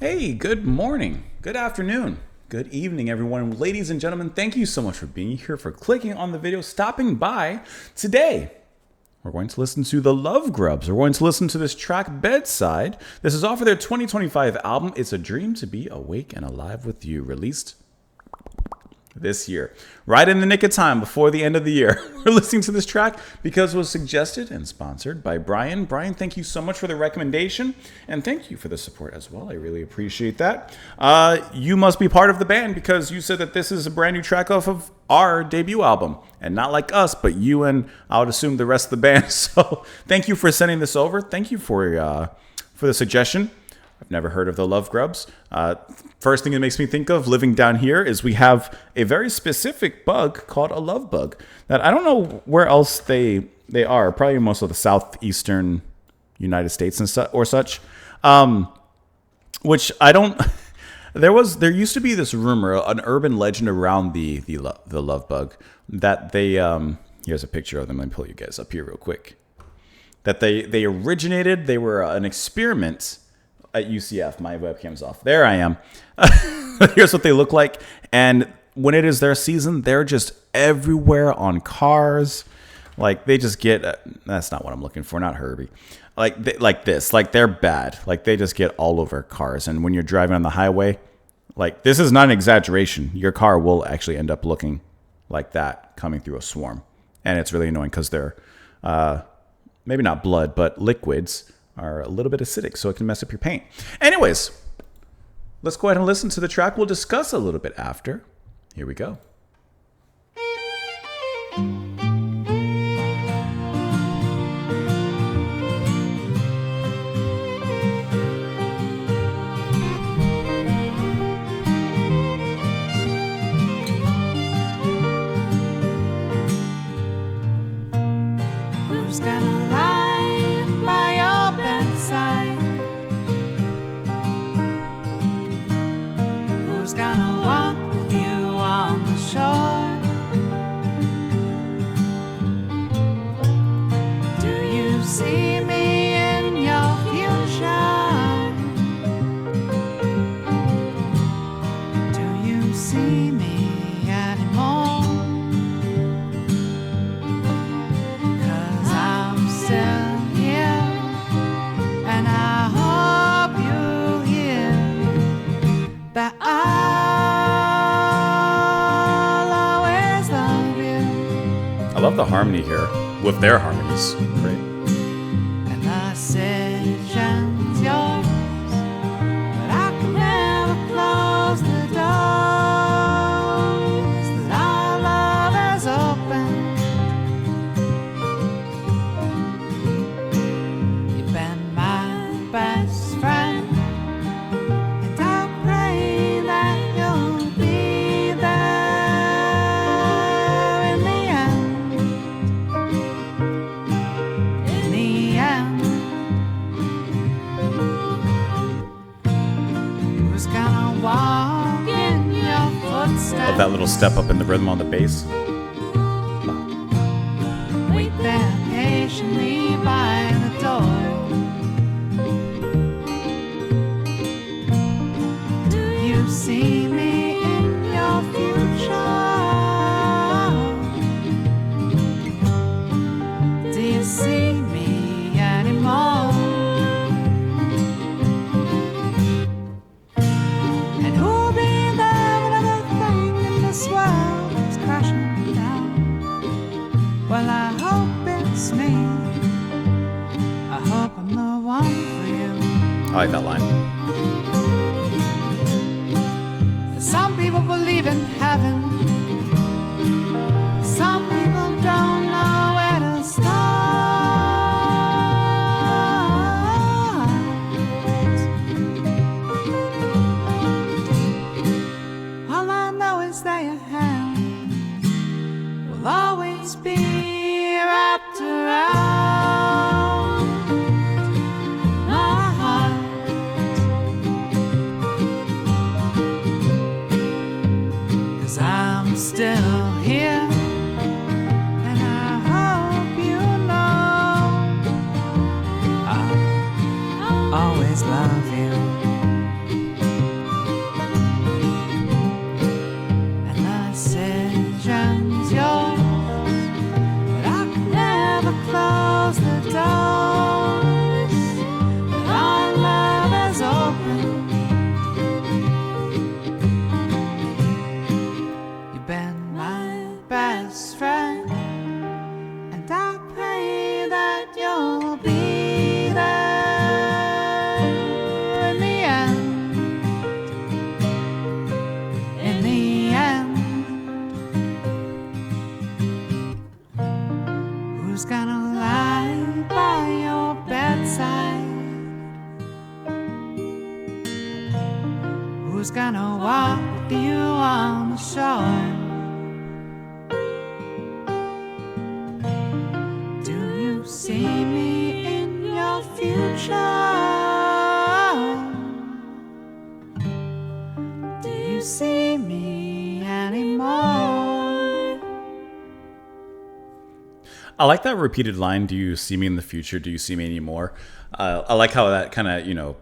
Hey, good morning, good afternoon, good evening, everyone. Ladies and gentlemen, thank you so much for being here, for clicking on the video, stopping by. Today, we're going to listen to the Love Grubs. We're going to listen to this track, Bedside. This is off of their 2025 album, It's a Dream to Be Awake and Alive with You, released this year, right in the nick of time before the end of the year. We're listening to this track because it was suggested and sponsored by Brian. Brian, thank you so much for the recommendation, and thank you for the support as well. I really appreciate that. You must be part of the band because you said that this is a brand new track off of our debut album, and not like us, but you and I would assume the rest of the band. So thank you for sending this over. Thank you for the suggestion. I've never heard of the Love Grubs. First thing it makes me think of living down here is we have a very specific bug called a love bug that I don't know where else they are. Probably most of the southeastern United States and such. Which I don't. There used to be this rumor, an urban legend around the love bug that they. Here's a picture of them. Let me pull you guys up here real quick. That they originated. They were an experiment at UCF. My webcam's off. There I am. Here's what they look like. And when it is their season, they're just everywhere on cars. Like they just get, that's not what I'm looking for. Not Herbie. Like this, like they're bad. Like they just get all over cars. And when you're driving on the highway, like this is not an exaggeration. Your car will actually end up looking like that coming through a swarm. And it's really annoying because they're, maybe not blood, but liquids are a little bit acidic, so it can mess up your paint. Anyways, let's go ahead and listen to the track. We'll discuss a little bit after. Here we go. Who's gonna lie by your bedside? Who's gonna walk with you on the shore? Do you see me in your future? Do you see me anymore? But I'll always love you. I love the harmony here with their harmonies. Great. And the decision's yours, but I can never close the doors that our love has opened. You've been my best friend. Love that little step up in the rhythm on the bass. Wait there patiently by the door. Do you see me in your future? Do you see me anymore? And who'll be there when everything in this world is crashing down? Well, I hope it's me. I hope I'm the one for you. I like that line. Some people believe in heaven. Some people don't know where to start. All I know is that your hands will always be wrapped around my heart. 'Cause I'm Who's gonna walk you on the shore? Do you see me in your future? Do you see me anymore? I like that repeated line. Do you see me in the future? Do you see me anymore? I like how that kind of,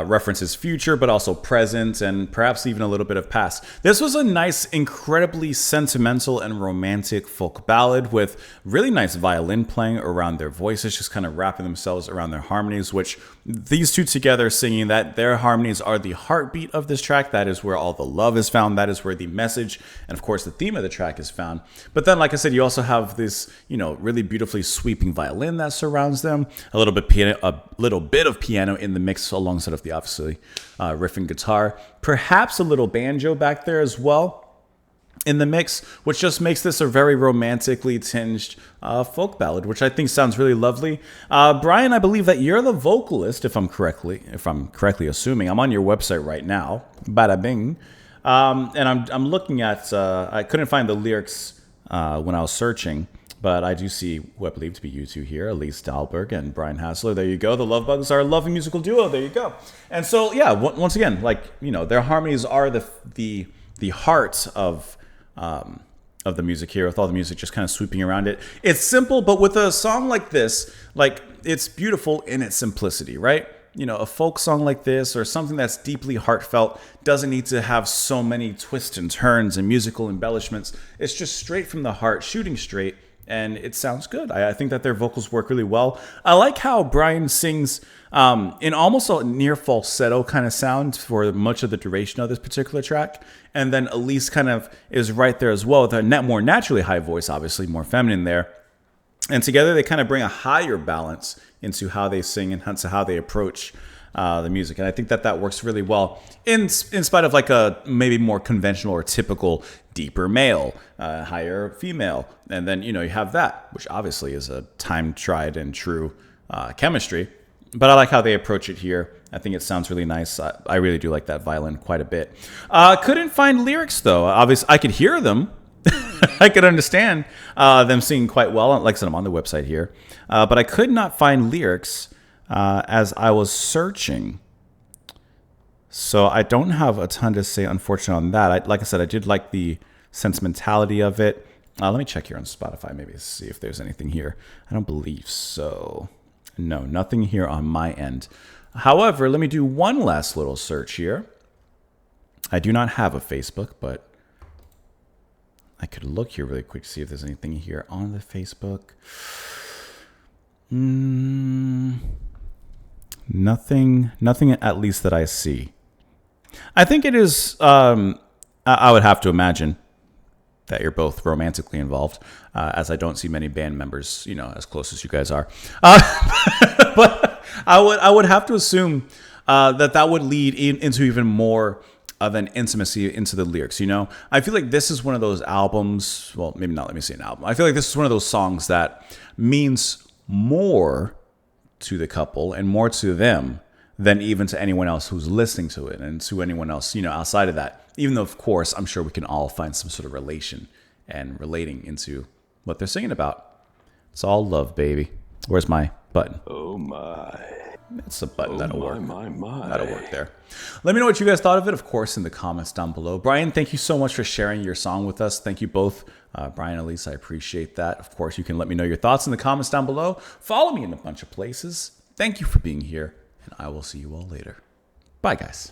references future, but also present and perhaps even a little bit of past. This was a nice, incredibly sentimental and romantic folk ballad with really nice violin playing around their voices, just kind of wrapping themselves around their harmonies, which these two together singing that their harmonies are the heartbeat of this track. That is where all the love is found. That is where the message and, of course, the theme of the track is found. But then, like I said, you also have this, really beautifully sweeping violin that surrounds them, a little bit of piano in the mix alongside of the obviously riffing guitar, perhaps a little banjo back there as well in the mix, which just makes this a very romantically tinged folk ballad, which I think sounds really lovely. Brian, I believe that you're the vocalist, if I'm correctly assuming. I'm on your website right now, bada bing, and I'm looking at. I couldn't find the lyrics when I was searching. But I do see who I believe to be you two here, Elise Dahlberg and Brian Hassler. There you go. The Love Bugs are a loving musical duo. There you go. And so, yeah, once again, their harmonies are the heart of the music here, with all the music just kind of sweeping around it. It's simple, but with a song like this, it's beautiful in its simplicity, right? A folk song like this or something that's deeply heartfelt doesn't need to have so many twists and turns and musical embellishments. It's just straight from the heart, shooting straight. And it sounds good. I think that their vocals work really well. I like how Brian sings in almost a near falsetto kind of sound for much of the duration of this particular track. And then Elise kind of is right there as well with a more naturally high voice, obviously more feminine there. And together they kind of bring a higher balance into how they sing and hence how they approach the music. And I think that works really well in spite of a maybe more conventional or typical deeper male, higher female. And then, you have that, which obviously is a time tried and true chemistry. But I like how they approach it here. I think it sounds really nice. I really do like that violin quite a bit. Couldn't find lyrics though. Obviously, I could hear them. I could understand them singing quite well. Like I said, I'm on the website here. But I could not find lyrics as I was searching. So I don't have a ton to say, unfortunately, on that. Like I said, I did like the sentimentality of it. Let me check here on Spotify, maybe to see if there's anything here. I don't believe so. No, nothing here on my end. However, let me do one last little search here. I do not have a Facebook, but I could look here really quick to see if there's anything here on the Facebook. Nothing at least that I see. I think it is, I would have to imagine that you're both romantically involved, as I don't see many band members, as close as you guys are. But I would have to assume that would lead into even more of an intimacy into the lyrics. I feel like this is one of those albums. Well, maybe not. Let me say an album. I feel like this is one of those songs that means more to the couple and more to them than even to anyone else who's listening to it and to anyone else, outside of that. Even though, of course, I'm sure we can all find some sort of relation and relating into what they're singing about. It's all love, baby. Where's my button? Oh, my. That's a button. That'll work. My. That'll work there. Let me know what you guys thought of it, of course, in the comments down below. Brian, thank you so much for sharing your song with us. Thank you both. Brian and Elise, I appreciate that. Of course, you can let me know your thoughts in the comments down below. Follow me in a bunch of places. Thank you for being here, and I will see you all later. Bye, guys.